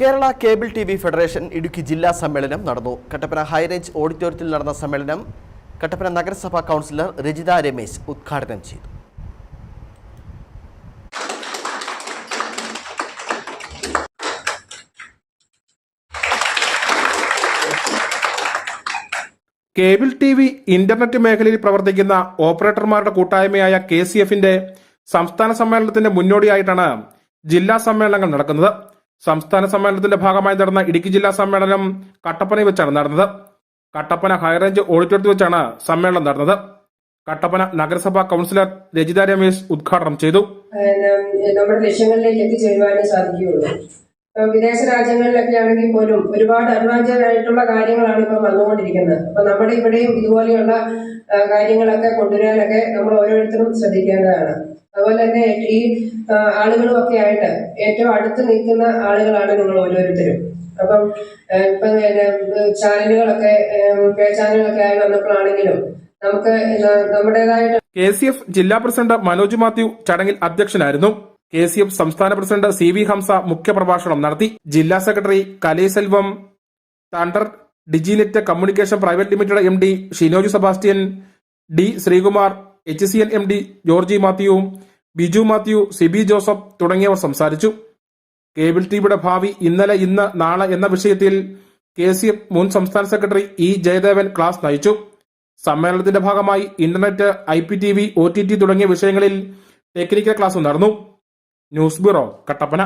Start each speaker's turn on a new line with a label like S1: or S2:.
S1: Kerala cable T V federation Idukki ജില്ലാ സമ്മേളനം നടന്നു. കട്ടപ്പന ഹൈറേഞ്ച് ഓഡിറ്റോറിയത്തിൽ നടന്ന സമ്മേളനം കട്ടപ്പന നഗരസഭാ കൗൺസിലർ രജിത രമേശ് ഉദ്ഘാടനം ചെയ്തു.
S2: കേബിൾ ടി വി ഇന്റർനെറ്റ് മേഖലയിൽ പ്രവർത്തിക്കുന്ന ഓപ്പറേറ്റർമാരുടെ കൂട്ടായ്മയായ KCF-ന്റെ സംസ്ഥാന സമ്മേളനത്തിന്റെ മുന്നോടിയായിട്ടാണ് ജില്ലാ സമ്മേളനങ്ങൾ നടക്കുന്നത്. സംസ്ഥാന സമ്മേളനത്തിന്റെ ഭാഗമായി നടന്ന ഇടുക്കി ജില്ലാ സമ്മേളനം കട്ടപ്പനയിൽ വെച്ചാണ് നടന്നത്. കട്ടപ്പന ഹൈറേഞ്ച് ഓഡിറ്റോറിയത്തിൽ വെച്ചാണ് സമ്മേളനം നടന്നത്. കട്ടപ്പന നഗരസഭാ കൗൺസിലർ രജിത രമേശ് ഉദ്ഘാടനം ചെയ്തു.
S3: നമ്മുടെ ലക്ഷ്യങ്ങളിലേക്ക് എത്തിച്ചേരുവാനേ സാധിക്കുകയുള്ളൂ. വിദേശ രാജ്യങ്ങളിലൊക്കെ ആണെങ്കിൽ പോലും ഒരുപാട് അഡ്വാൻസ്ഡ് ആയിട്ടുള്ള കാര്യങ്ങളാണ് ഇപ്പം വന്നുകൊണ്ടിരിക്കുന്നത്. അപ്പൊ നമ്മുടെ ഇവിടെയും ഇതുപോലെയുള്ള കാര്യങ്ങളൊക്കെ കൊണ്ടുവരാനൊക്കെ നമ്മൾ ഓരോരുത്തരും ശ്രദ്ധിക്കേണ്ടതാണ്. അതുപോലെ തന്നെ ഈ ആളുകളും ഒക്കെ ആയിട്ട് ഏറ്റവും അടുത്ത് നിൽക്കുന്ന ആളുകളാണ് നിങ്ങൾ ഓരോരുത്തരും. അപ്പം ഇപ്പൊ ചാനലുകളൊക്കെ ചാനലുകളൊക്കെ ആയി വന്നപ്പോഴാണെങ്കിലും നമുക്ക് നമ്മുടേതായിട്ട്
S2: KCF ജില്ലാ പ്രസിഡന്റ് മനോജ് മാത്യു ചടങ്ങിൽ അധ്യക്ഷനായിരുന്നു. KCF സംസ്ഥാന പ്രസിഡന്റ് CV ഹംസ മുഖ്യപ്രഭാഷണം നടത്തി. ജില്ലാ secretary Kalaiselvam, Thunder Diginet Communication Private Limited MD Shinoj Sebastian, D Sreekumar, HCL MD Georgy Mathew, Biju Mathew, Sibi Joseph തുടങ്ങിയവർ സംസാരിച്ചു. കേബിൾ ടിവിയുടെ ഭാവി ഇന്നലെ, ഇന്ന്, നാളെ എന്ന വിഷയത്തിൽ KCF മുൻ സംസ്ഥാന സെക്രട്ടറി E ജയദേവൻ ക്ലാസ് നയിച്ചു. സമ്മേളനത്തിന്റെ ഭാഗമായി ഇന്റർനെറ്റ്, IPTV, OTT തുടങ്ങിയ വിഷയങ്ങളിൽ ടെക്നിക്കൽ ക്ലാസ് നടന്നു. News bureau, Kattappana.